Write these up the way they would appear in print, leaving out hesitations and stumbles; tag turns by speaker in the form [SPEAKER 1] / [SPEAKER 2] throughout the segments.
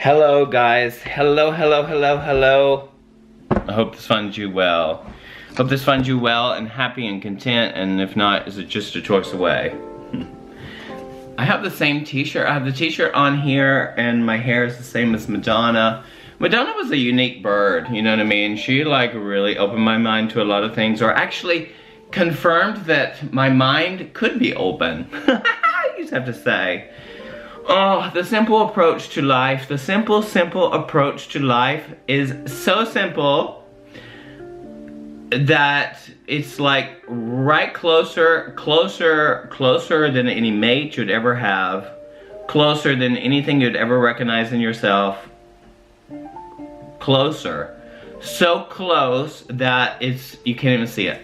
[SPEAKER 1] Hello guys, hello. I hope this finds you well. Hope this finds you well and happy and content, and if not, is it just a choice away? I have the same t-shirt. I have the t-shirt on here, and my hair is the same as Madonna. Madonna was a unique bird, you know what I mean? She like really opened my mind to a lot of things, or actually confirmed that my mind could be open. I just have to say. Oh, the simple approach to life. The simple approach to life is so simple that it's like right closer than any mate you'd ever have, closer than anything you'd ever recognize in yourself, closer, so close that you can't even see it.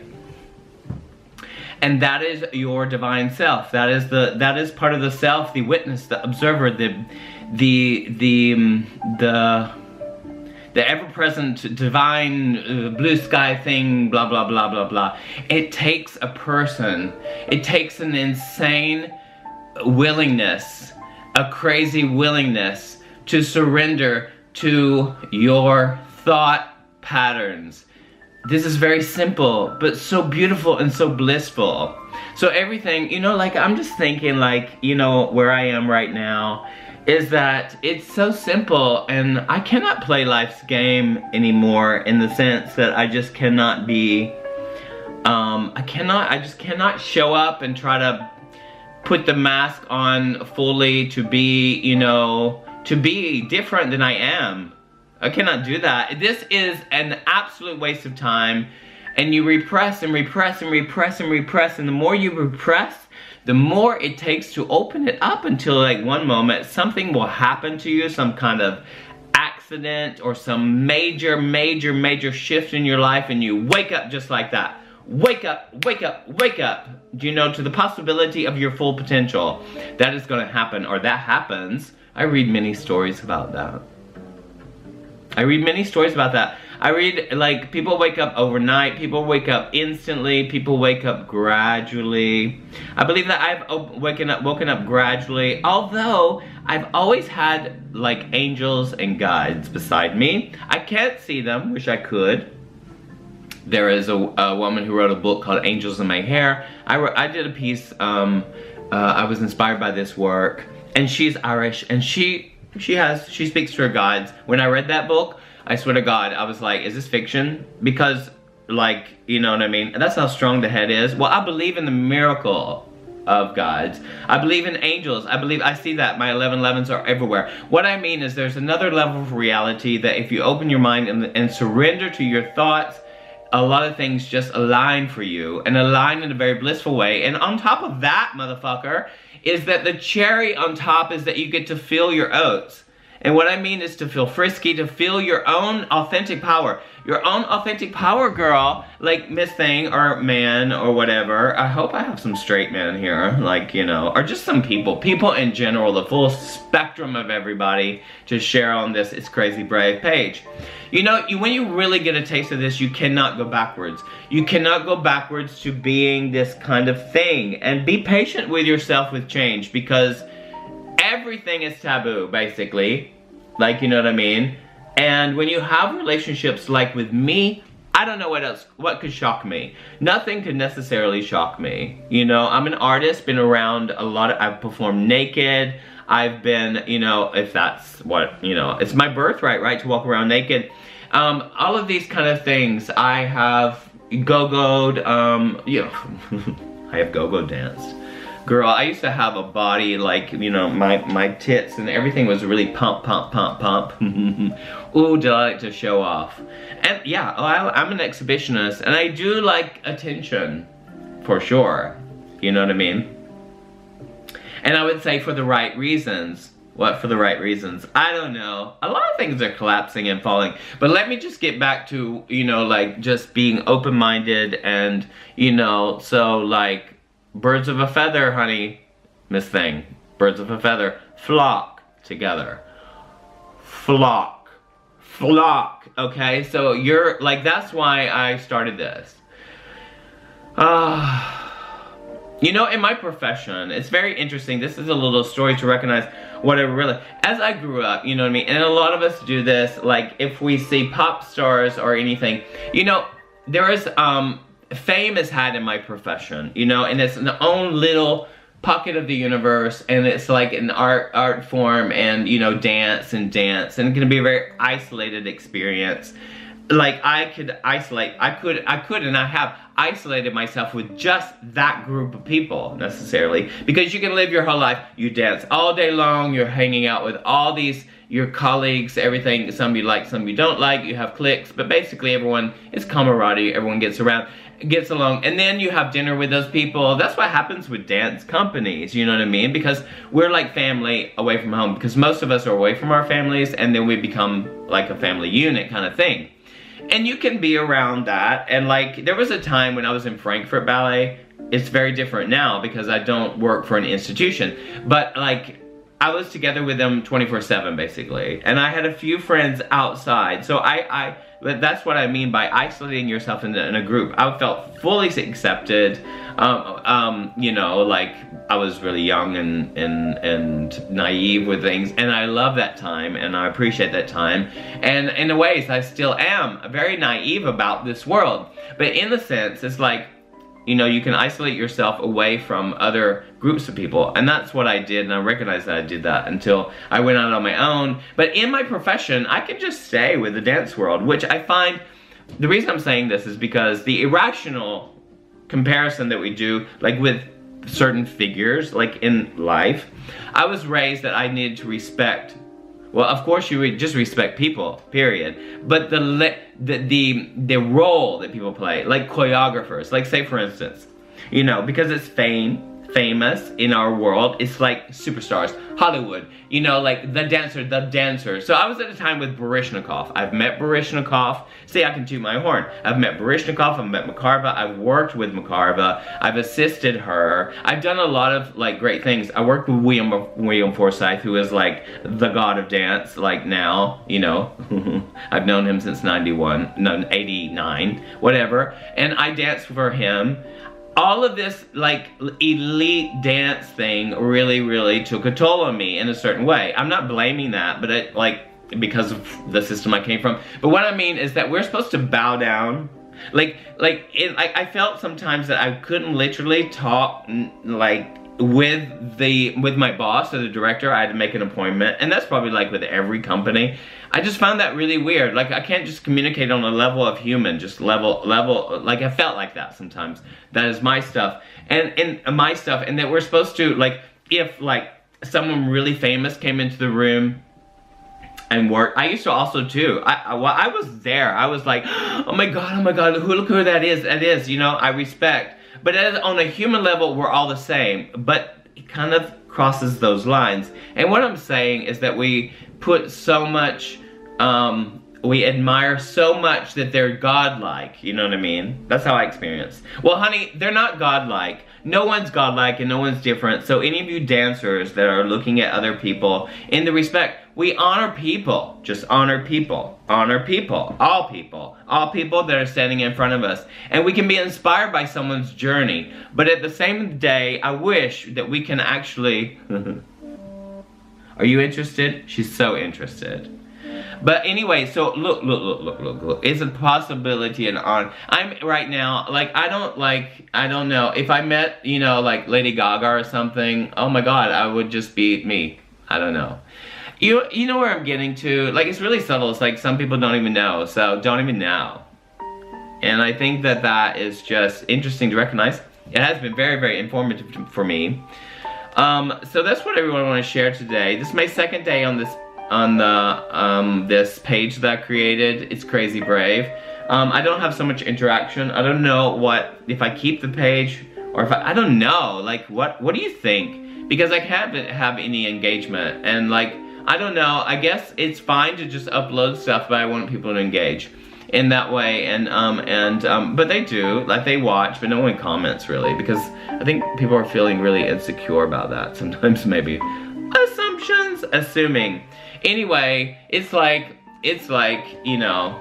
[SPEAKER 1] And that is your divine self. That is part of the self, the witness, the observer, the ever-present divine blue sky thing, blah blah blah blah blah. It takes a person. It takes an insane willingness, a crazy willingness to surrender to your thought patterns. This is very simple, but so beautiful and so blissful. So everything, you know, like I'm just thinking like, you know, where I am right now is that it's so simple, and I cannot play life's game anymore in the sense that I just cannot be, I just cannot show up and try to put the mask on fully to be, you know, to be different than I am. I cannot do that. This is an absolute waste of time, and you repress and repress and repress and repress, and the more you repress, the more it takes to open it up until like one moment something will happen to you, some kind of accident or some major shift in your life, and you wake up just like that. Wake up, do you know, to the possibility of your full potential. That is going to happen, or that happens. I read many stories about that. I read like people wake up overnight, people wake up instantly, people wake up gradually. I believe that I've woken up gradually, although I've always had like angels and guides beside me. I can't see them, wish I could. There is a woman who wrote a book called Angels in My Hair. I did a piece, I was inspired by this work, and she's Irish, and she speaks to her guides. When I read that book, I swear to God, I was like, is this fiction? Because, like, you know what I mean? That's how strong the head is. Well, I believe in the miracle of guides. I believe in angels. I see that. My 1111s are everywhere. What I mean is there's another level of reality that if you open your mind and surrender to your thoughts, a lot of things just align for you, and align in a very blissful way. And on top of that, motherfucker, is that the cherry on top is that you get to feel your oats. And what I mean is to feel frisky, to feel your own authentic power. Your own authentic power, girl. Like Miss Thing or man or whatever. I hope I have some straight men here. Like, you know, or just some people. People in general, the full spectrum of everybody to share on this It's Crazy Brave page. You know, when you really get a taste of this, you cannot go backwards. You cannot go backwards to being this kind of thing. And be patient with yourself with change, because everything is taboo, basically. Like, you know what I mean? And when you have relationships like with me, I don't know what could shock me. Nothing could necessarily shock me. You know, I'm an artist, been around a lot I've performed naked. I've been, you know, if that's what, you know, it's my birthright, right, to walk around naked. All of these kind of things. I have go-go'd, you know, I have go-go danced. Girl, I used to have a body like, you know, my tits and everything was really pump. Ooh, did I like to show off. And yeah, I'm an exhibitionist, and I do like attention, for sure. You know what I mean? And I would say for the right reasons. What for the right reasons? I don't know. A lot of things are collapsing and falling. But let me just get back to, you know, like just being open-minded and, you know, so like, birds of a feather, honey, Miss Thing. Birds of a feather flock together. Flock. Okay? So you're, like, that's why I started this. You know, in my profession, it's very interesting. This is a little story to recognize what I really, as I grew up, you know what I mean? And a lot of us do this, like if we see pop stars or anything, you know, there is, fame is had in my profession, you know, and it's an own little pocket of the universe, and it's like an art form, and you know, dance, and it can be a very isolated experience. Like I could isolate, I could and I have isolated myself with just that group of people necessarily, because you can live your whole life, you dance all day long, you're hanging out with all these, your colleagues, everything, some you like, some you don't like, you have cliques, but basically everyone is camaraderie, everyone gets along, and then you have dinner with those people. That's what happens with dance companies, you know what I mean? Because we're like family away from home, because most of us are away from our families, and then we become like a family unit kind of thing. And you can be around that, and like, there was a time when I was in Frankfurt Ballet. It's very different now because I don't work for an institution, but like, I was together with them 24/7 basically, and I had a few friends outside, so that's what I mean by isolating yourself in a group. I felt fully accepted. You know, like I was really young and naive with things, and I love that time, and I appreciate that time. And in a ways, I still am very naive about this world. But in a sense, it's like, you know, you can isolate yourself away from other groups of people. And that's what I did, and I recognized that I did that until I went out on my own. But in my profession, I can just stay with the dance world, which I find, the reason I'm saying this is because the irrational comparison that we do, like with certain figures, like in life, I was raised that I needed to respect. Well, of course you would just respect people, period. But the role that people play, like choreographers, like say for instance, you know, because it's famous in our world, it's like superstars, Hollywood, you know, like the dancer. So I was at a time with Baryshnikov. I've met Baryshnikov. See, I can toot my horn. I've met Baryshnikov, I've met Makarova, I've worked with Makarova, I've assisted her. I've done a lot of like great things. I worked with William Forsythe, who is like the god of dance, like now, you know. I've known him since 89, whatever. And I danced for him. All of this like elite dance thing really took a toll on me in a certain way. I'm not blaming that, but it, like, because of the system I came from. But what I mean is that we're supposed to bow down. I felt sometimes that I couldn't literally talk like with my boss or the director. I had to make an appointment, and that's probably like with every company. I just found that really weird. Like, I can't just communicate on a level of human, just level, like I felt like that sometimes. That is my stuff, and my stuff, and that we're supposed to, like, if like someone really famous came into the room and worked. I used to also too. While I was there, I was like, oh my god, look who that is, you know, I respect. But on a human level, we're all the same, but it kind of crosses those lines. And what I'm saying is that we put so much, we admire so much that they're godlike, you know what I mean? That's how I experience. Well, honey, they're not godlike. No one's godlike and no one's different. So any of you dancers that are looking at other people in the respect, we honor people. Just honor people. Honor people. All people. All people that are standing in front of us. And we can be inspired by someone's journey. But at the same day, I wish that we can actually... Are you interested? She's so interested. But anyway, so look. It's a possibility and on. I'm right now, like, I don't know. If I met, you know, like Lady Gaga or something, oh my god, I would just be me. I don't know. You know where I'm getting to? Like, it's really subtle. It's like some people don't even know, so don't even know. And I think that that is just interesting to recognize. It has been very informative for me. So that's what everyone I want to share today. This is my second day on this this page that I created. It's crazy brave. I don't have so much interaction. I don't know what if I keep the page or if I don't know. Like, what do you think? Because I can't have any engagement, and like, I don't know. I guess it's fine to just upload stuff, but I want people to engage in that way. And but they do, like, they watch, but no one comments really, because I think people are feeling really insecure about that sometimes. Maybe assumptions, assuming. Anyway, it's like, you know,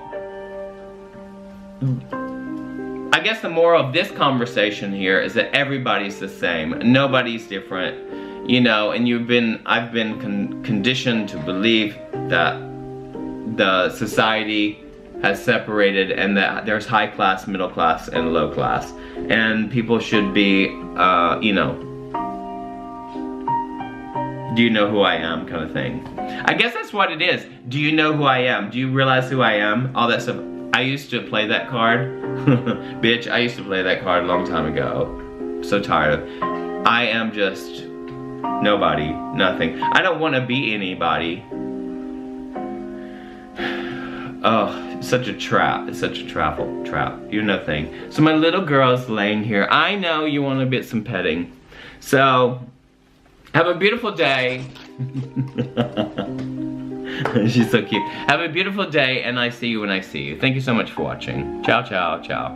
[SPEAKER 1] I guess the moral of this conversation here is that everybody's the same. Nobody's different, you know, and I've been conditioned to believe that the society has separated and that there's high class, middle class, and low class. And people should be, you know, do you know who I am kind of thing. I guess that's what it is. Do you know who I am? Do you realize who I am? All that stuff. I used to play that card. Bitch, I used to play that card a long time ago. So tired of it. I am just nobody, nothing. I don't want to be anybody. Oh, it's such a trap. It's such a trap. You're nothing. So my little girl's laying here. I know you want to get some petting. So, have a beautiful day. She's so cute. Have a beautiful day, and I see you when I see you. Thank you so much for watching. Ciao, ciao, ciao.